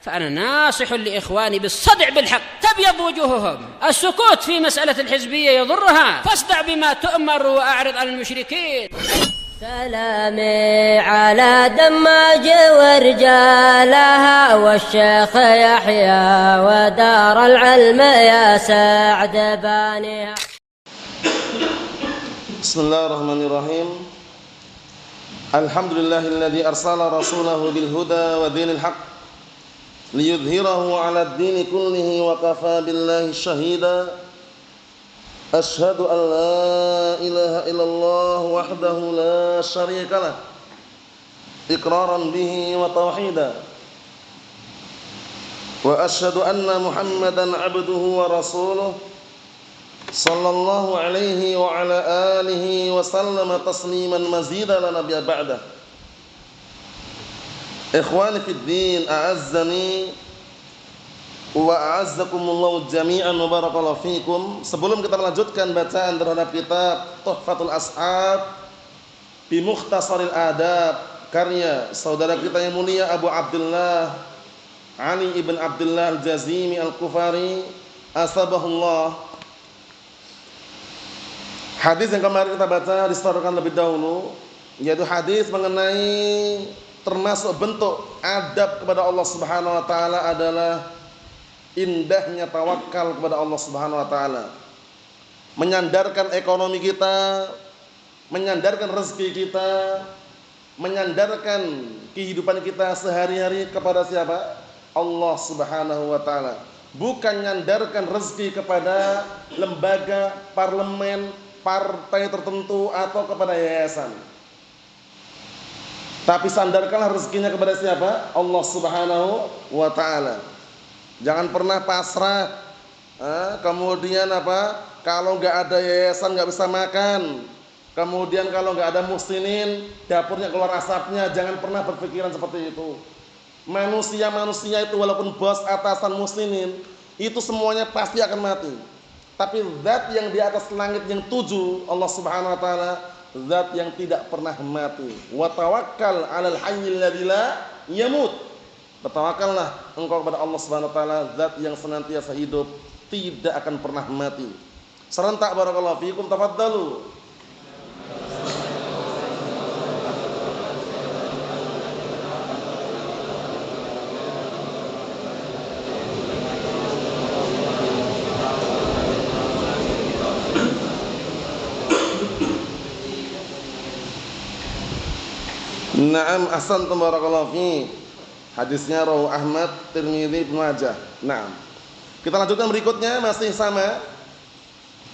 فأنا ناصح لإخواني بالصدع بالحق تبيض وجوههم. السكوت في مسألة الحزبية يضرها، فاصدع بما تؤمر وأعرض عن المشركين. سلامي على دماج ورجالها والشيخ يحيى ودار العلم يا سعد بانيها. بسم الله الرحمن الرحيم. الحمد لله الذي أرسل رسوله بالهدى ودين الحق ليظهره على الدين كله وكفى بالله شهيدا. أشهد أن لا إله إلا الله وحده لا شريك له إقرارا به وتوحيدا. وأشهد أن محمدا عبده ورسوله صلى الله عليه وعلى آله وسلم تسليما مزيدا لا نبي بعده. إخواني في الدين أعزني wa a'azzakumullahu jami'an wa barakallahu fikum. Sebelum kita melanjutkan bacaan terhadap kitab Tuhfatul Ashab bi Mukhtasaril Adab karya saudara kita yang mulia Abu Abdullah Ali ibn Abdullah Al-Jazimi Al-Kufari asbahullah. Hadis yang kemarin kita baca distorkan lebih dahulu, yaitu hadis mengenai termasuk bentuk adab kepada Allah Subhanahu wa taala adalah indahnya tawakal kepada Allah Subhanahu wa taala. Menyandarkan ekonomi kita, menyandarkan rezeki kita, menyandarkan kehidupan kita sehari-hari kepada siapa? Allah Subhanahu wa taala. Bukan menyandarkan rezeki kepada lembaga, parlemen, partai tertentu atau kepada yayasan. Tapi sandarkanlah rezekinya kepada siapa? Allah Subhanahu wa taala. Jangan pernah pasrah. Kemudian apa? Kalau nggak ada yayasan nggak bisa makan. Kemudian kalau nggak ada muslimin, dapurnya keluar asapnya. Jangan pernah berpikiran seperti itu. Manusia itu walaupun bos atasan muslimin, itu semuanya pasti akan mati. Tapi zat yang di atas langit yang 7, Allah Subhanahu wa taala, zat yang tidak pernah mati. Wa tawakkal 'alal hayyil ladzi la yamut. Bertawakallah engkau kepada Allah Subhanahu wa taala, zat yang senantiasa hidup, tidak akan pernah mati. Serentak barakallahu fiikum, tafaddalu. Naam, ahsantum barakallahu fiik. Hadisnya rawahu Ahmad, Tirmidzi, Ibnu Majah. Nah, kita lanjutkan berikutnya masih sama,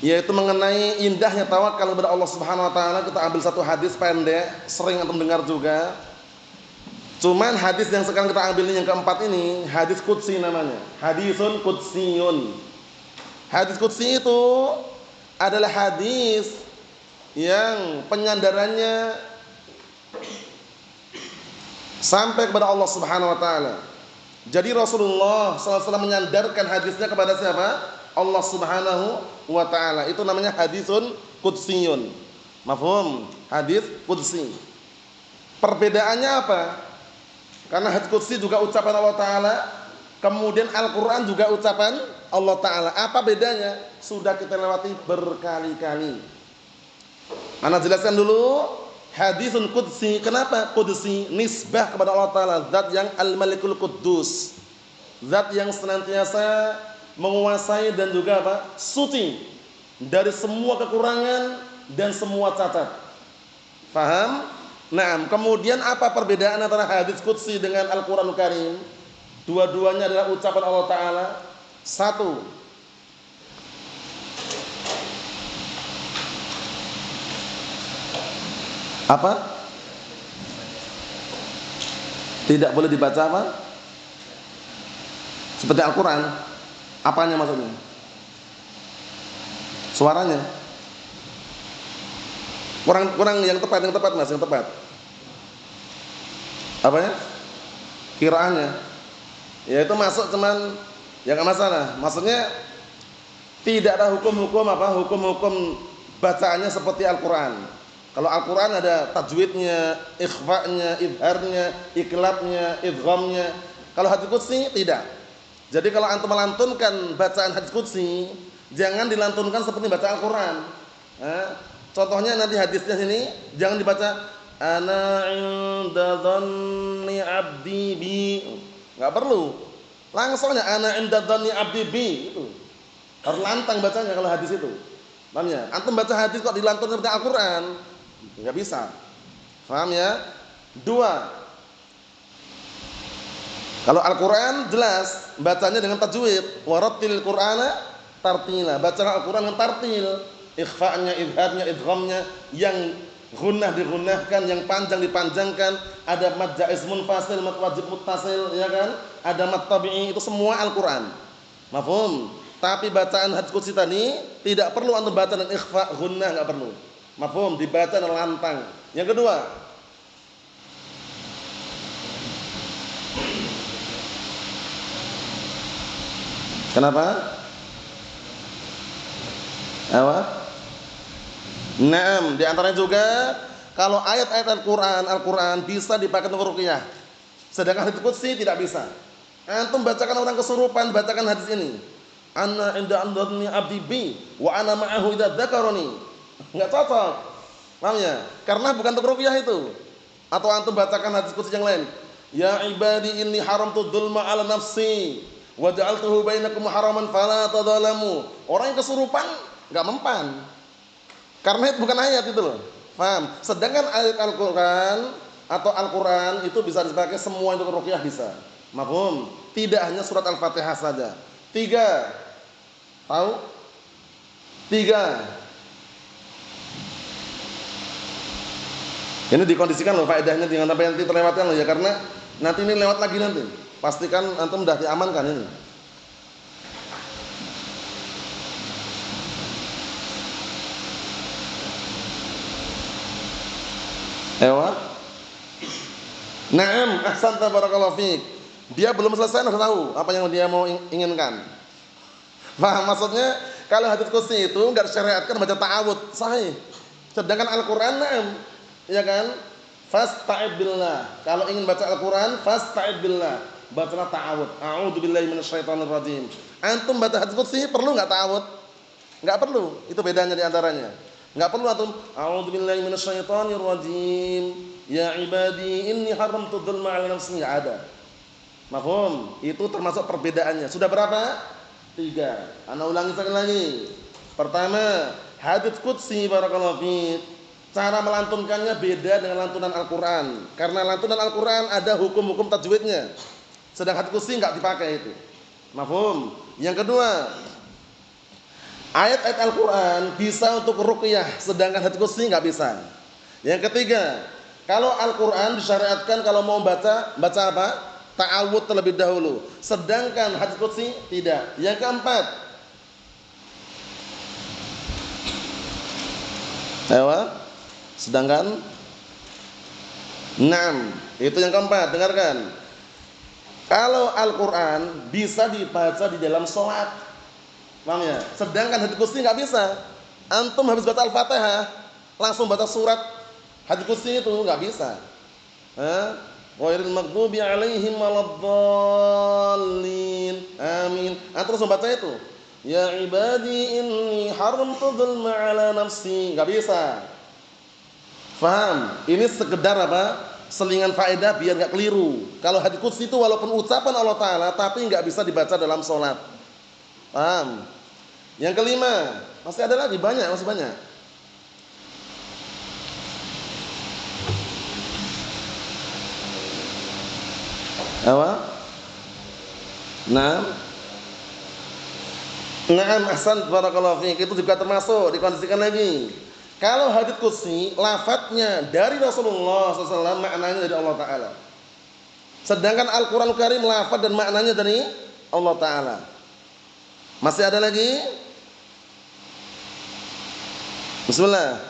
yaitu mengenai indahnya tawakal kepada Allah Subhanahu wa taala. Kita ambil satu hadis pendek, sering antum dengar juga. Cuman hadis yang sekarang kita ambil ini yang keempat ini, hadis qudsi namanya. Hadisun qudsiyun. Hadis qudsi itu adalah hadis yang penyandarannya sampai kepada Allah Subhanahu wa taala. Jadi Rasulullah SAW menyandarkan hadisnya kepada siapa? Allah Subhanahu wa taala. Itu namanya hadisun qudsiyun. Mafhum? Hadis qudsi. Perbedaannya apa? Karena hadis qudsi juga ucapan Allah taala, kemudian Al-Qur'an juga ucapan Allah taala. Apa bedanya? Sudah kita lewati berkali-kali. Ana jelaskan dulu. Hadisun qudsi, kenapa qudsi? Nisbah kepada Allah taala, zat yang Al-Malikul Quddus, zat yang senantiasa menguasai dan juga apa? Suci dari semua kekurangan dan semua cacat. Paham? Nah, kemudian apa perbedaan antara hadis qudsi dengan Al-Qur'anul Karim? Dua-duanya adalah ucapan Allah taala. Satu, apa? Tidak boleh dibaca apa? Seperti Al-Quran. Apanya maksudnya? Suaranya? Kurang yang tepat mas, yang tepat. Apanya? Qiraahnya. Ya itu masuk cuman ya nggak masalah. Maksudnya tidak ada hukum-hukum apa? Hukum-hukum bacaannya seperti Al-Quran. Kalau Al-Quran ada tajwidnya, ikhfa'nya, idharnya, iklabnya, idghamnya. Kalau hadis qudsi tidak. Jadi kalau antum melantunkan bacaan hadis qudsi, jangan dilantunkan seperti baca Al-Qur'an. Contohnya nanti hadisnya sini jangan dibaca ana inda dhanni abdi bi. Enggak perlu. Langsung aja ana inda dhanni abdi bi itu. Harus lantang bacanya kalau hadis itu. Paham ya? Antum baca hadis kok dilantunkan seperti Al-Qur'an? Enggak bisa. Paham ya? 2. Kalau Al-Qur'an jelas bacanya dengan tajwid, warattil Qur'ana tartila. Baca Al-Qur'an dengan tartil, ikhfa'nya, idharnya, idghamnya, yang gunnah digunnahkan, yang panjang dipanjangkan, ada mad jaiz munfasil, mad wajib muttasil, ya kan? Ada mad tabi'i, itu semua Al-Qur'an. Mafhum? Tapi bacaan hadis qudsi tadi tidak perlu antum baca dengan ikhfa, gunnah, enggak perlu. Mafhum? Dibaca dengan lantang. Yang kedua, kenapa? Apa? Naam, di antaranya juga kalau ayat-ayat Al-Qur'an bisa dipakai untuk ruqyah. Sedangkan hadis qudsi tidak bisa. Antum bacakan orang kesurupan, bacakan hadis ini. Ana inda andadni abdi bi wa ana ma'ahu idza dzakarani. Enggak cocok. Paham ya? Karena bukan untuk ruqyah itu. Atau antum bacakan hadis qudsi yang lain. Ya ibadi inni haramtu dzulma 'ala nafsi wa ja'altuhu bainakum haraman fala tadzalamu. Orang yang kesurupan enggak mempan. Karena itu bukan ayat itu loh. Paham? Sedangkan ayat Al-Qur'an atau Al-Qur'an itu bisa dipakai semua untuk ruqyah bisa. Mafhum? Tidak hanya surat Al-Fatihah saja. 3. Tahu? 3. Ini dikondisikan loh faedahnya, jangan sampai nanti terlewatkan loh ya, karena nanti ini lewat lagi nanti. Pastikan antum sudah diamankan ini. Ewa? Naam, ahsanta barakallahu fiik. Dia belum selesai sudah tahu apa yang dia mau inginkan. Paham maksudnya? Kalau hadis qudsi itu enggak disyariatkan baca ta'awudz, sahih. Sedangkan Al-Qur'an naam, ya kan? Fasta'id billah. Kalau ingin baca Al-Qur'an, fasta'id billah. Bacalah ta'awudz. A'udzubillahi minasyaitonir rajim. Antum baca hadis qudsi perlu enggak ta'awudz? Enggak perlu. Itu bedanya di antaranya. Enggak perlu antum a'udzubillahi minasyaitonir rajim. Ya ibadi inni haramtu dzulma 'ala nafsi, enggak ada. Mafhum? Itu termasuk perbedaannya. Sudah berapa? 3. Ana ulangi sekali lagi. Pertama, hadits qudsi barakallahu fiik. Cara melantunkannya beda dengan lantunan Al-Qur'an. Karena lantunan Al-Qur'an ada hukum-hukum tajwidnya. Sedang hadits qudsi enggak dipakai itu. Mafhum? Yang kedua, ayat-ayat Al-Qur'an bisa untuk ruqyah, sedangkan hadits qudsi enggak bisa. Yang ketiga, kalau Al-Qur'an disyariatkan kalau mau baca apa? Ta'awudz terlebih dahulu. Sedangkan hadits qudsi tidak. Yang keempat, sedangkan 6. Itu yang keempat, dengarkan. Kalau Al-Qur'an bisa dibaca di dalam salat. Paham ya? Sedangkan hadits qudsi enggak bisa. Antum habis baca Al-Fatihah langsung baca surat hadits qudsi itu enggak bisa. Ghairil maghdubi 'alaihim waladdallin. Amin. Terus membaca itu. Ya ibadi inni haramtu dzulma 'ala nafsi. Enggak bisa. Faham? Ini sekedar apa? Selingan faedah biar enggak keliru. Kalau hadits qudsi itu walaupun ucapan Allah Taala tapi enggak bisa dibaca dalam salat. Paham? Yang kelima, masih ada lagi banyak, masih banyak. Apa? Naam, ahsan barakallahu fiik. Itu juga termasuk dikondisikan lagi. Kalau hadits qudsi lafadznya dari Rasulullah SAW, maknanya dari Allah Ta'ala. Sedangkan Al-Quranul Karim lafadz dan maknanya dari Allah Ta'ala. Masih ada lagi? Bismillah.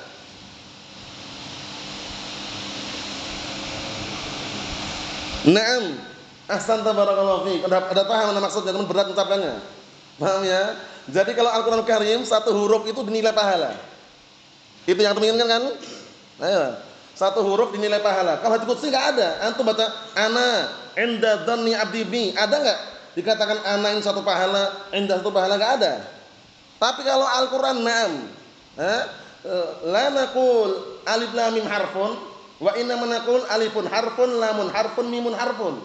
Naam, ahsan barakallahu fiik. Ada paham mana maksudnya, teman berat mengucapkannya. Paham ya? Jadi kalau Al-Qur'an Karim satu huruf itu dinilai pahala. Itu yang teman inginkan kan? Ayo. satu huruf dinilai pahala. Kalau hadits qudsi enggak ada. Antum baca ana inda dhanni abdi bi, ada enggak? Dikatakan ana ini satu pahala, inda satu pahala, enggak ada. Tapi kalau Al-Qur'an na'am. La naqul alif lam mim harfun wa inna naqul alifun harfun lamun harfun mimun harfun.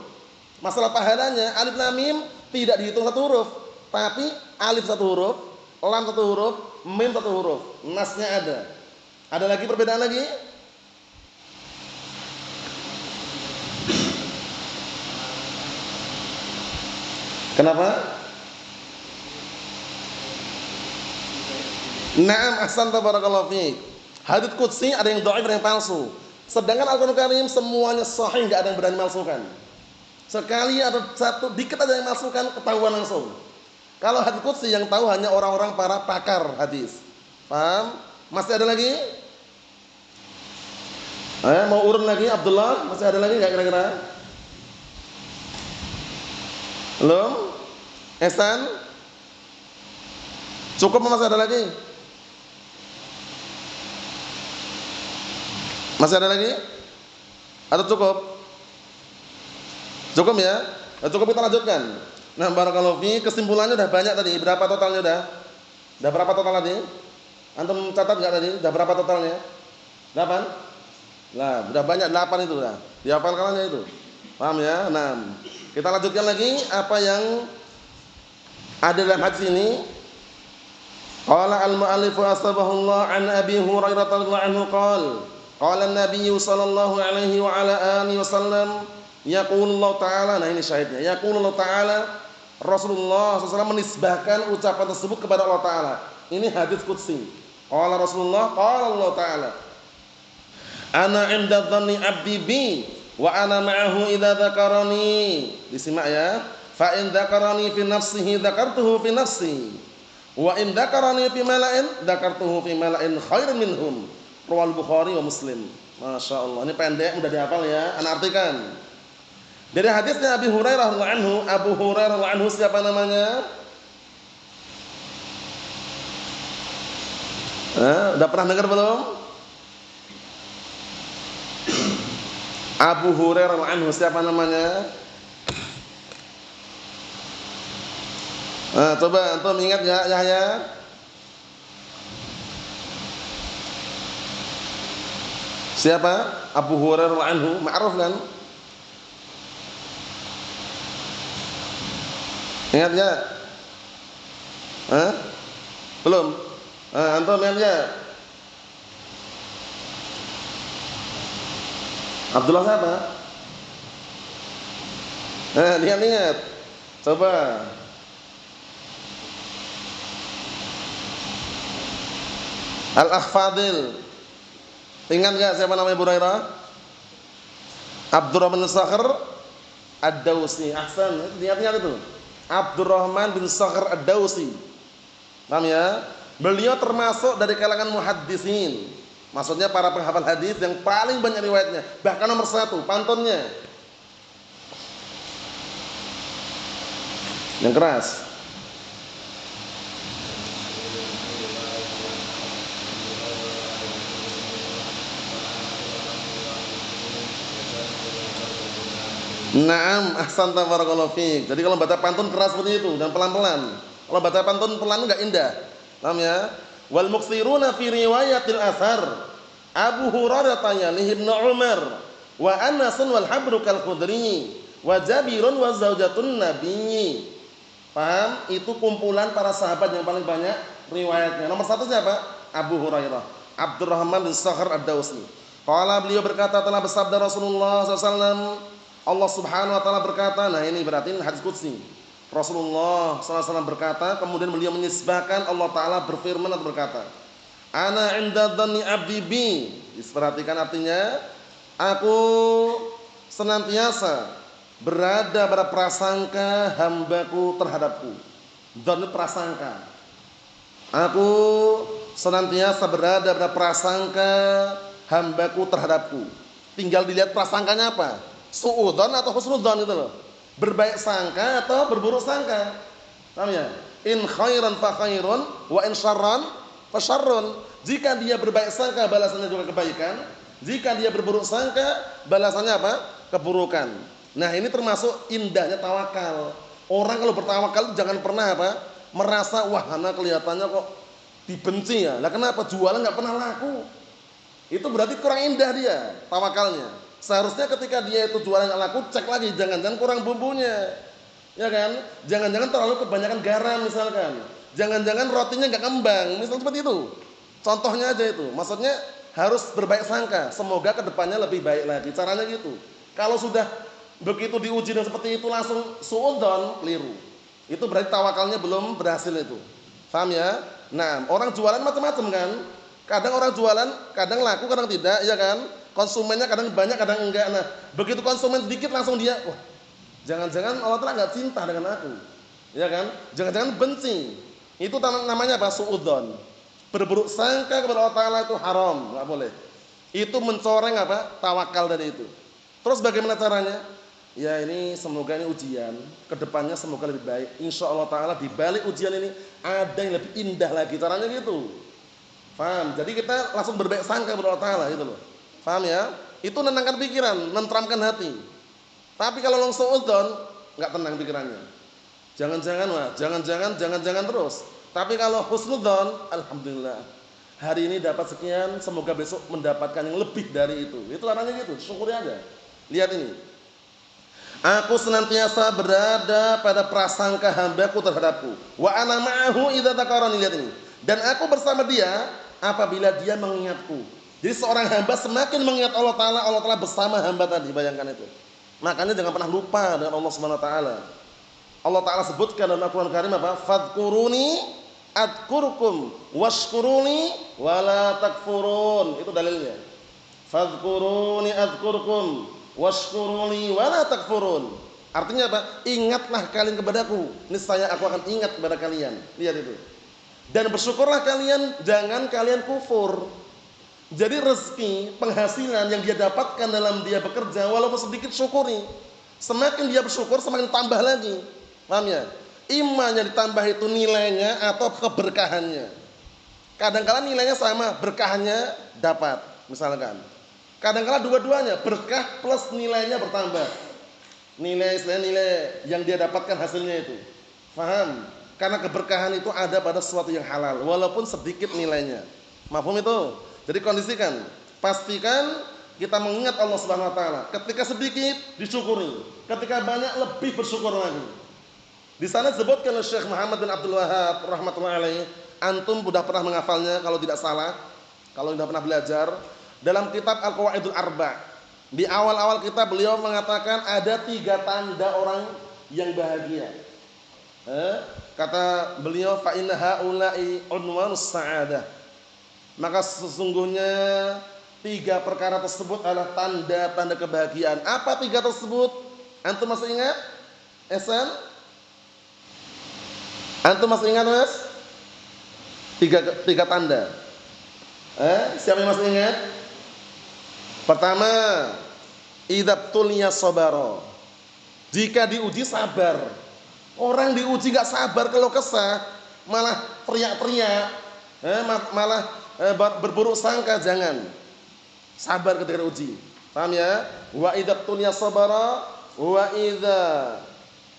Masalah pahalanya alif lam mim tidak dihitung satu huruf, tapi alif satu huruf, lam satu huruf, mim satu huruf. Nasnya ada. Ada lagi perbedaan lagi? Kenapa? Naam, ahsanta barakallahu fiik. Hadits qudsi ada yang dhaif, ada yang palsu. Sedangkan Al-Qur'an Karim semuanya sahih, enggak ada yang berani malsukan. Sekali ada satu dikit ada yang malsukan, ketahuan langsung. Kalau hadits qudsi yang tahu hanya orang-orang para pakar hadis. Paham? Masih ada lagi? Mau urun lagi Abdullah? Masih ada lagi enggak kira-kira? Belum? Ehsan? Cukup masih ada lagi? Masih ada lagi? Atau cukup? Cukup ya? Cukup, kita lanjutkan. Nah, barakallahu fi, kesimpulannya udah banyak tadi. Berapa totalnya udah? Udah berapa total tadi? Antum catat enggak tadi? Udah berapa totalnya? 8? Nah, udah banyak 8 itu udah. Dihafalkannya itu. Paham ya? Nah, kita lanjutkan lagi apa yang ada dalam hadis ini. Qala al-mu'allifu asbahullah an Abi Hurairah radhiyallahu anhu qala an-nabiy sallallahu alaihi wa ala alihi wasallam yaqulullahu ta'ala. Nah, ini syahidnya. Yaqulullahu ta'ala, Rasulullah SAW menisbahkan ucapan tersebut kepada Allah Ta'ala. Ini hadis qudsi. Qala Rasulullah, qala Allah Ta'ala, ana 'inda dhanni 'abdi bi wa ana ma'ahu idza dzakarani. Disimak ya. Fa in dzakarani fi nafsihi dzakartuhu fi nafsi. Wa in dzakarani fi mala'in dzakartuhu fi mala'in khairin minhum. Riwayat Bukhari wa Muslim. Masya Allah. Ini pendek, mudah dihafal ya. Ana artikan. Dari hadisnya Abi Hurairah radhiyallahu anhu. Abu Hurairah radhiyallahu anhu siapa namanya? Udah pernah dengar belum? Abu Hurairah radhiyallahu anhu siapa namanya? Coba antum ingat enggak Yahya? Siapa? Abu Hurairah radhiyallahu anhu, ma'ruf kan? Ingat enggak? Belum? Antum ingat enggak? Abdullah siapa? Ingat-ingat. Coba. Al-Akh Fadil. Ingat enggak siapa namanya Abu Hurairah? Abdurrahman bin Sakhr Ad-Dawsi. Ahsan, ingat-ingat itu. Abdurrahman bin Sakhr Ad-Dawsi. Paham ya? Beliau termasuk dari kalangan muhaddisin. Maksudnya para penghafal hadis yang paling banyak riwayatnya, bahkan nomor 1 pantunnya. Yang keras. Naam, ahsanta barakallahu fiik. Jadi kalau baca pantun keras seperti itu dan pelan-pelan. Kalau baca pantun pelan enggak indah. Paham ya? Wal muksiruna fi riwayatil athar Abu Hurairah yalihi Ibnu Umar wa Anas wal Habru kal Khudri wa Jabirun wa zaujatun Nabiyyi. Paham? Itu kumpulan para sahabat yang paling banyak riwayatnya. Nomor 1 siapa? Abu Hurairah, Abdurrahman bin Sakhr Ad-Dawsi. Qala, beliau berkata, telah bersabda Rasulullah SAW, Allah Subhanahu wa taala berkata. Nah, ini berarti hadis qudsi. Rasulullah SAW berkata, kemudian beliau menisbahkan Allah Ta'ala berfirman atau berkata, ana 'inda dhanni 'abdi bi. Perhatikan artinya, aku senantiasa berada pada prasangka hambaku terhadapku. Dhanni prasangka. Aku senantiasa berada pada prasangka hambaku terhadapku. Tinggal dilihat prasangkanya apa? Su'udzon atau husnudzon itu loh. Berbaik sangka atau berburuk sangka. Paham ya? In khairan fa khairun wa in syarran fa syarrun. Jika dia berbaik sangka balasannya juga kebaikan, Jika dia berburuk sangka, balasannya apa? Keburukan. Nah, ini termasuk indahnya tawakal. Orang kalau bertawakal jangan pernah apa? Merasa wah, ana kelihatannya kok dibenci ya. Lah kenapa jualan nggak pernah laku? Itu berarti kurang indah dia tawakalnya. Seharusnya ketika dia itu jualan nggak laku, cek lagi, jangan-jangan kurang bumbunya. Ya kan? Jangan-jangan terlalu kebanyakan garam misalkan. Jangan-jangan rotinya nggak kembang, misalnya seperti itu. Contohnya aja itu. Maksudnya harus berbaik sangka, semoga kedepannya lebih baik lagi. Caranya gitu. Kalau sudah begitu diuji dan seperti itu langsung suudzon, keliru. Itu berarti tawakalnya belum berhasil itu. Paham ya? Nah, orang jualan macam-macam kan. Kadang orang jualan, kadang laku, kadang tidak, ya kan? Konsumennya kadang banyak, kadang enggak. Nah, begitu konsumen sedikit langsung dia, wah, jangan-jangan Allah Ta'ala enggak cinta dengan aku. Ya kan? Jangan-jangan benci. Itu namanya apa? Suudzon. Berburuk sangka kepada Allah Ta'ala itu haram, enggak boleh. Itu mencoreng apa? Tawakal dari itu. Terus bagaimana caranya? Ya ini semoga ini ujian, kedepannya semoga lebih baik. Insya Allah Ta'ala di balik ujian ini ada yang lebih indah lagi. Caranya gitu. Paham? Jadi kita langsung berbaik sangka kepada Allah Ta'ala gitu loh. Paham ya? Itu nenangkan pikiran, nenteramkan hati. Tapi kalau langsung suudzon, enggak tenang pikirannya. Jangan-jangan terus. Tapi kalau husnudzon, alhamdulillah. Hari ini dapat sekian, semoga besok mendapatkan yang lebih dari itu. Itu caranya gitu, syukuri aja. Lihat ini. Aku senantiasa berada pada prasangka hambaku terhadapku. Wa ana ma'ahu idza dzakarani, lihat ini. Dan aku bersama dia apabila dia mengingatku. Jadi seorang hamba semakin mengingat Allah Ta'ala bersama hamba tadi, bayangkan itu. Makanya jangan pernah lupa dengan Allah Subhanahu wa taala. Allah Ta'ala sebutkan dalam Al-Qur'an Karim apa? Fadhkuruni adkurkum washkuruni wala takfurun. Itu dalilnya. Fadhkuruni adkurkum washkuruni wala takfurun. Artinya apa? Ingatlah kalian kepadaku, niscaya aku akan ingat kepada kalian. Lihat itu. Dan bersyukurlah kalian, jangan kalian kufur. Jadi rezeki, penghasilan yang dia dapatkan dalam dia bekerja walaupun sedikit, syukuri. Semakin dia bersyukur semakin tambah lagi. Paham ya? Imannya ditambah itu nilainya atau keberkahannya. Kadang-kala nilainya sama, berkahnya dapat, misalkan. Kadang-kala dua-duanya, berkah plus nilainya bertambah. Nilai yang dia dapatkan hasilnya itu. Paham? Karena keberkahan itu ada pada sesuatu yang halal, walaupun sedikit nilainya. Mafhum itu? Jadi kondisikan, pastikan kita mengingat Allah Subhanahu wa taala. Ketika sedikit disyukuri, ketika banyak lebih bersyukur lagi. Di sana disebutkan oleh Syekh Muhammad bin Abdul Wahhab rahimatullah alaih, antum sudah pernah menghafalnya kalau tidak salah, kalau sudah pernah belajar dalam kitab Al-Qawaidul Arba'. Di awal-awal kitab beliau mengatakan ada 3 tanda orang yang bahagia. Kata beliau fa inna haula'i unwanus sa'adah. Maka sesungguhnya 3 perkara tersebut adalah tanda-tanda kebahagiaan. Apa 3 tersebut? Antum masih ingat? Ehsan? Antum masih ingat, Mas? 3 tanda. Siapa yang masih ingat? Pertama, idzabtuliya sabara. Jika diuji sabar. Orang diuji enggak sabar, kalau kesah malah teriak-teriak, malah berburuk sangka, jangan. Sabar ketika diuji. Paham ya? Wa idzabtuliya sabara wa idza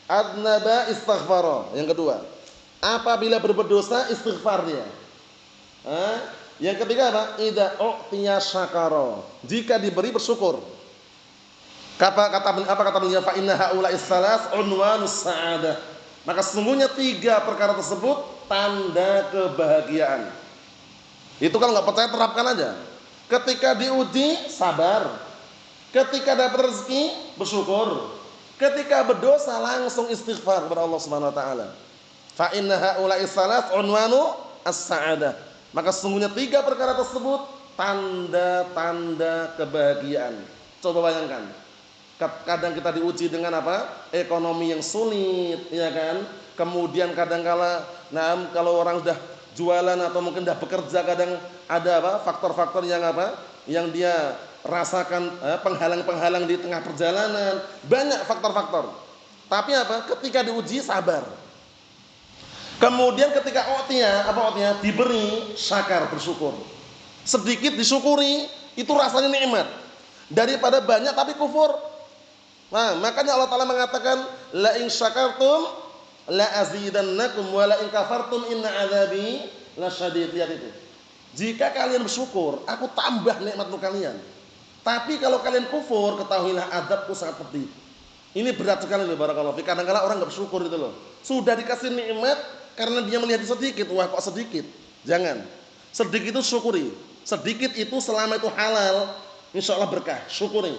adnaba istighfara. Yang kedua, apabila berbuat dosa istighfar dia. Yang ketiga apa? Idza u'tiya syakara. Jika diberi bersyukur. Apa kata beliau? Fa inna haula'i salas unwanus sa'adah. Maka sesungguhnya 3 perkara tersebut tanda kebahagiaan. Itu kalau enggak percaya terapkan aja. Ketika diuji sabar. Ketika dapat rezeki bersyukur. Ketika berdosa langsung istighfar kepada Allah Subhanahu wa taala. Fa inna haula'i salas unwanu as-sa'adah. Maka sesungguhnya 3 perkara tersebut tanda-tanda kebahagiaan. Coba bayangkan. Kadang kita diuji dengan apa? Ekonomi yang sulit, ya kan? Kemudian kadang-kala kalau orang sudah jualan atau mungkin sudah bekerja, kadang ada apa? Faktor-faktor yang apa? Yang dia rasakan penghalang-penghalang di tengah perjalanan. Banyak faktor-faktor. Tapi apa? Ketika diuji sabar. Kemudian ketika diberi syakar, bersyukur. Sedikit disyukuri, itu rasanya nikmat daripada banyak tapi kufur. Nah, makanya Allah Ta'ala mengatakan la in syakartum la azidannakum wa la in kafartum inna adzabi lasyadid. Lihat itu. Jika kalian bersyukur, aku tambah nikmat untuk kalian. Tapi kalau kalian kufur, ketahuilah azabku sangat pedih. Ini berat sekali loh barakallahu fi. Kadang-kadang orang enggak bersyukur itu loh. Sudah dikasih nikmat karena dia melihat sedikit, wah kok sedikit. Jangan. Sedikit itu syukuri. Sedikit itu selama itu halal, insyaallah berkah, syukuri.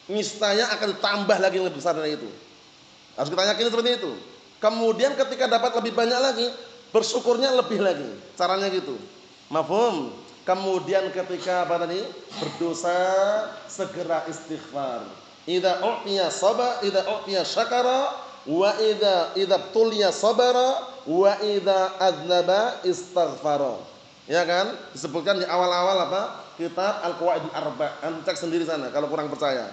Niscaya akan ditambah lagi yang lebih besar dari itu. Harus kita yakini seperti itu. Kemudian ketika dapat lebih banyak lagi, bersyukurnya lebih lagi. Caranya gitu. Mafhum? Kemudian ketika apa tadi? Berdosa, segera istighfar. Idza u'tiya sabara, idza u'tiya syakara, wa idza tuliya sabara, wa idza adzaba istaghfara. Ya kan? Disebutkan di awal-awal apa? Kitab Al-Qawaidul Arba'. Anda cek sendiri sana kalau kurang percaya.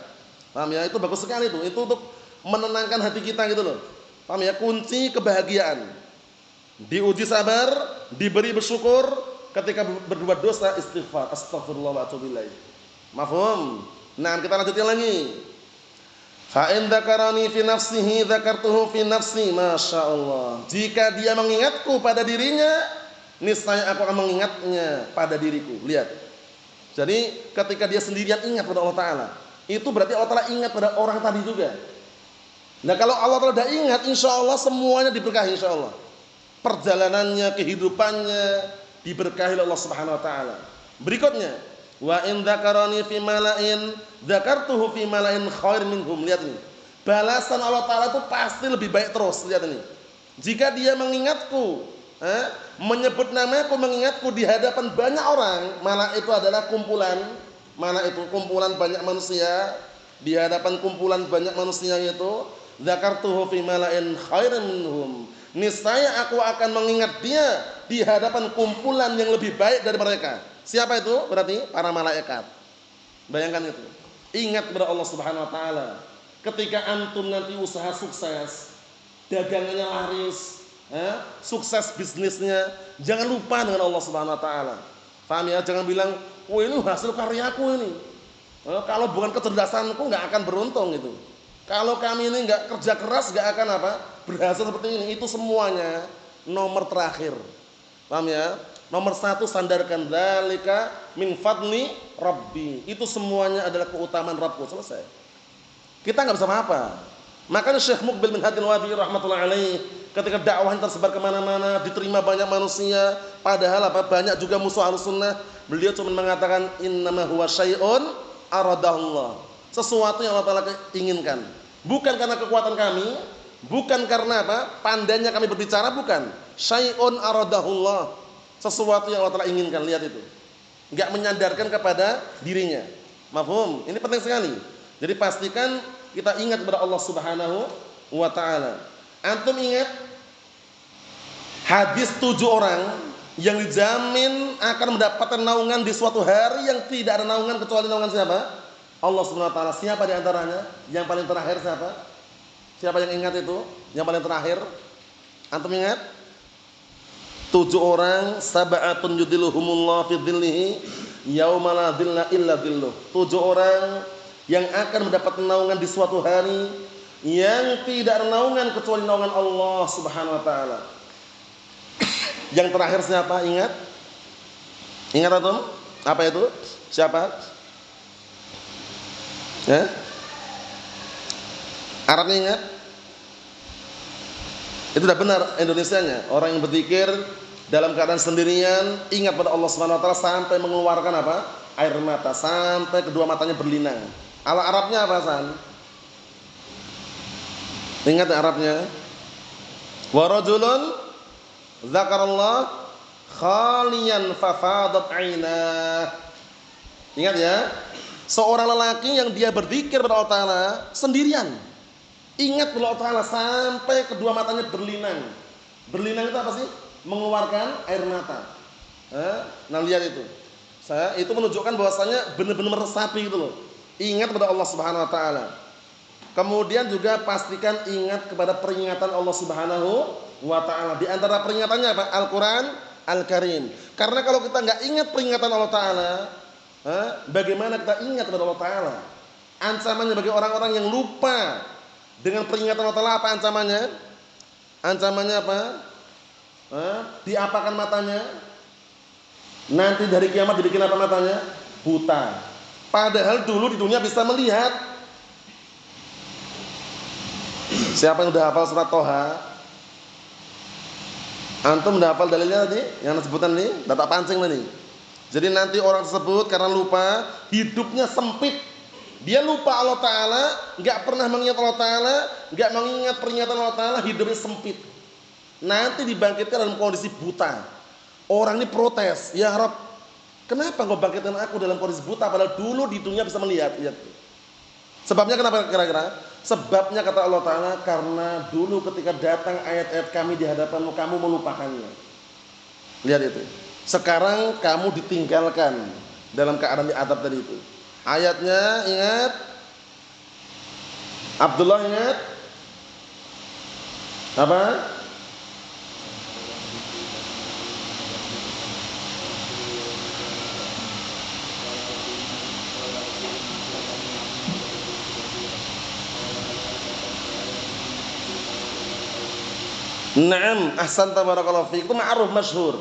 Paham ya? Itu bagus sekali itu. Itu untuk menenangkan hati kita gitu loh. Paham ya? Kunci kebahagiaan. Diuji sabar, diberi bersyukur, ketika berbuat dosa istighfar, astagfirullah wa atubu ilaih. Mafhum? Nah, kita lanjutin lagi. Fa in dzakarani fi nafsihi dzakartuhu fi nafsi, masyaallah. Jika dia mengingatku pada dirinya, niscaya aku akan mengingatnya pada diriku. Lihat. Jadi ketika dia sendirian ingat pada Allah Ta'ala, itu berarti Allah Ta'ala ingat pada orang tadi juga. Nah kalau Allah Ta'ala sudah ingat, insya Allah semuanya diberkahi insya Allah. Perjalanannya, kehidupannya diberkahi oleh Allah Subhanahu Wa Ta'ala. Berikutnya, wa in dzakarani fi mala'in dzakartuhu fi mala'in khair minhum. Lihat ini. Balasan Allah Ta'ala itu pasti lebih baik terus. Lihat ini. Jika dia mengingatku, menyebut namaku, mengingatku di hadapan banyak orang, malah itu adalah kumpulan, mana itu kumpulan banyak manusia, di hadapan kumpulan banyak manusia itu, dzakartuhu fi mala'in khairin minhum. Niscaya aku akan mengingat dia di hadapan kumpulan yang lebih baik dari mereka. Siapa itu? Berarti para malaikat. Bayangkan itu. Ingat kepada Allah Subhanahu Wa Ta'ala. Ketika antum nanti usaha sukses, dagangannya laris, sukses bisnisnya, jangan lupa dengan Allah Subhanahu Wa Ta'ala. Paham ya? Jangan bilang, "Oh ini hasil karyaku ini. Kalau bukan kecerdasanku nggak akan beruntung itu. Kalau kami ini nggak kerja keras nggak akan apa berhasil seperti ini." Itu semuanya nomor terakhir. Paham ya? Nomor satu sandarkan dzalika min fadli rabbi. Itu semuanya adalah keutamaan Rabbku. Selesai. Kita nggak bisa apa-apa. Makanya Syekh Muqbil bin Hadi Al-Wabi rahmatullahi alaih ketika dakwahnya tersebar kemana-mana, diterima banyak manusia, padahal apa banyak juga musuh Ahlussunnah, beliau cuma mengatakan innama huwa syai'un aradahullah. Sesuatu yang Allah Ta'ala inginkan. Bukan karena kekuatan kami, bukan karena apa pandainya kami berbicara, bukan. Syai'un aradahullah. Sesuatu yang Allah Ta'ala inginkan. Lihat itu. Enggak menyandarkan kepada dirinya. Mafhum? Ini penting sekali. Jadi pastikan kita ingat kepada Allah Subhanahu Wa Ta'ala. Antum ingat hadis 7 orang yang dijamin akan mendapatkan naungan di suatu hari yang tidak ada naungan kecuali naungan siapa? Allah Subhanahu Wa Ta'ala. Siapa di antaranya? Yang paling terakhir siapa? Siapa yang ingat itu? Yang paling terakhir? Antum ingat? 7 orang, sab'atun yudhilluhumullah fi dhillihi yauma la dhilla illa dhilluh. 7 orang yang akan mendapat naungan di suatu hari yang tidak ada naungan kecuali naungan Allah Subhanahu Wa Ta'ala. Yang terakhir siapa? Ingat? Ingat antum? Apa itu? Siapa? Ya? Arabnya ingat? Itu sudah benar Indonesianya. Orang yang berzikir dalam keadaan sendirian, ingat pada Allah Subhanahu Wa Ta'ala sampai mengeluarkan apa? Air mata, sampai kedua matanya berlinang. Ala Arabnya apa, San? Ingat Arabnya? Wa rajulun dzakarallah khaliyan fafadat 'ainah. Ingat ya? Seorang lelaki yang dia berzikir kepada Allah Ta'ala sendirian. Ingat kepada Allah Ta'ala sampai kedua matanya berlinang. Berlinang itu apa sih? Mengeluarkan air mata. Nah lihat itu. Itu menunjukkan bahwasanya benar-benar meresapi gitu loh. Ingat kepada Allah Subhanahu Wa Ta'ala. Kemudian juga pastikan ingat kepada peringatan Allah Subhanahu Wa Ta'ala. Di antara peringatannya apa? Al-Quran Al-Karim. Karena kalau kita nggak ingat peringatan Allah Ta'ala, Bagaimana kita ingat kepada Allah Ta'ala. Ancamannya bagi orang-orang yang lupa dengan peringatan Allah Ta'ala, apa ancamannya? Ancamannya apa? Diapakan matanya? Nanti dari kiamat dibikin apa matanya? Buta. Padahal dulu di dunia bisa melihat. Siapa yang udah hafal surat Toha? Antum udah hafal dalilnya tadi? Yang sebutan ini? Data pancing tadi. Jadi nanti orang tersebut karena lupa, hidupnya sempit. Dia lupa Allah Ta'ala, gak pernah mengingat Allah Ta'ala, gak mengingat peringatan Allah Ta'ala, hidupnya sempit. Nanti dibangkitkan dalam kondisi buta. Orang ini protes, ya Rabb, kenapa kau bangkitkan aku dalam kondisi buta, padahal dulu di dunia bisa melihat. Lihat. Sebabnya kenapa kira-kira? Sebabnya kata Allah Ta'ala, karena dulu ketika datang ayat-ayat kami di hadapanmu, kamu melupakannya. Lihat itu. Sekarang kamu ditinggalkan dalam keadaan diadab tadi itu. Ayatnya ingat? Abdullah ingat? Apa? Naam, ahsanta barakallahu fiik. Itu ma'ruf masyhur.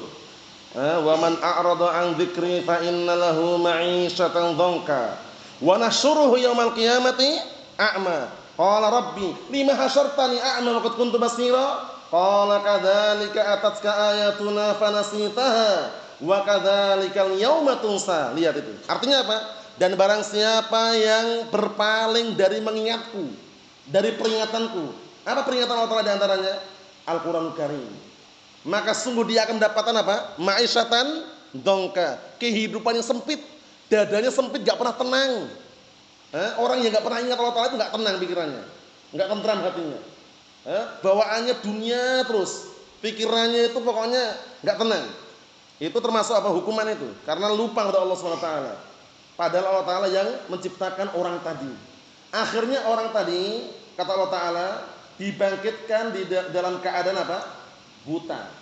Wa man a'rada an dzikri fa inna lahu ma'isyatan dhanka wa nahsyuruhu yaumal qiyamati a'ma. Qala rabbi lima hasyartani a'ma wa qad kuntu basira. Qala kadzalika atatka ayatuna fanasitaha wa kadzalikal yauma tunsa. Lihat itu. Artinya apa? Dan barang siapa yang berpaling dari mengingatku, dari peringatanku. Apa peringatan Allah Ta'ala di antaranya? Al-Quran Karim. Maka sungguh dia akan mendapatkan apa? Ma'isyatan dongka. Kehidupan yang sempit. Dadanya sempit, gak pernah tenang. Orang yang gak pernah ingat Allah Ta'ala itu gak tenang pikirannya. Gak tentram hatinya. Bawaannya dunia terus. Pikirannya itu pokoknya gak tenang. Itu termasuk apa? Hukuman itu. Karena lupa kepada Allah SWT. Padahal Allah Ta'ala yang menciptakan orang tadi. Akhirnya orang tadi, kata Allah Ta'ala, dibangkitkan di dalam keadaan apa? Buta.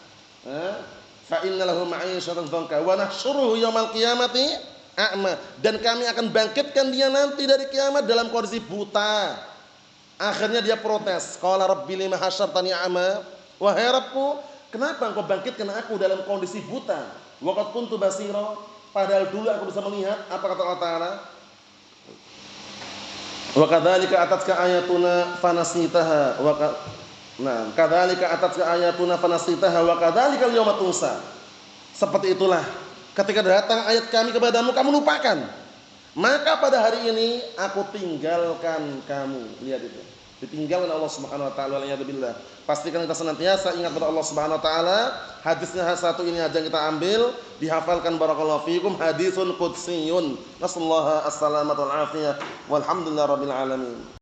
Fa inna lahu ma'isyatan dhanka wa nahsyuruhu yaumal qiyamati a'ma. Dan kami akan bangkitkan dia nanti dari kiamat dalam kondisi buta. Akhirnya dia protes. Qala rabbi lima hasyartani a'ma. Wahai Rabbku, kenapa engkau bangkitkan aku dalam kondisi buta? Wa qad kuntu basira. Padahal dulu aku bisa melihat. Apa kata Allah Ta'ala? Wa kadzalika atatka ayatuna fanasitaha Nah, kadzalika atatka ayatuna fanasitaha wa kadzalikal yauma tunsa. Seperti itulah ketika datang ayat kami kepadamu kamu lupakan. Maka pada hari ini aku tinggalkan kamu. Lihat itu. Ditinggalkan Allah Subhanahu wa taala waliyadzubillah. Pastikan kita senantiasa ingat kepada Allah Subhanahu wa taala. Hadisnya satu ini aja yang kita ambil, dihafalkan barakallahu fikum, hadisun qudsiyun. Nasallahu as-salamata wal afiyah. Walhamdulillahirabbil alamin.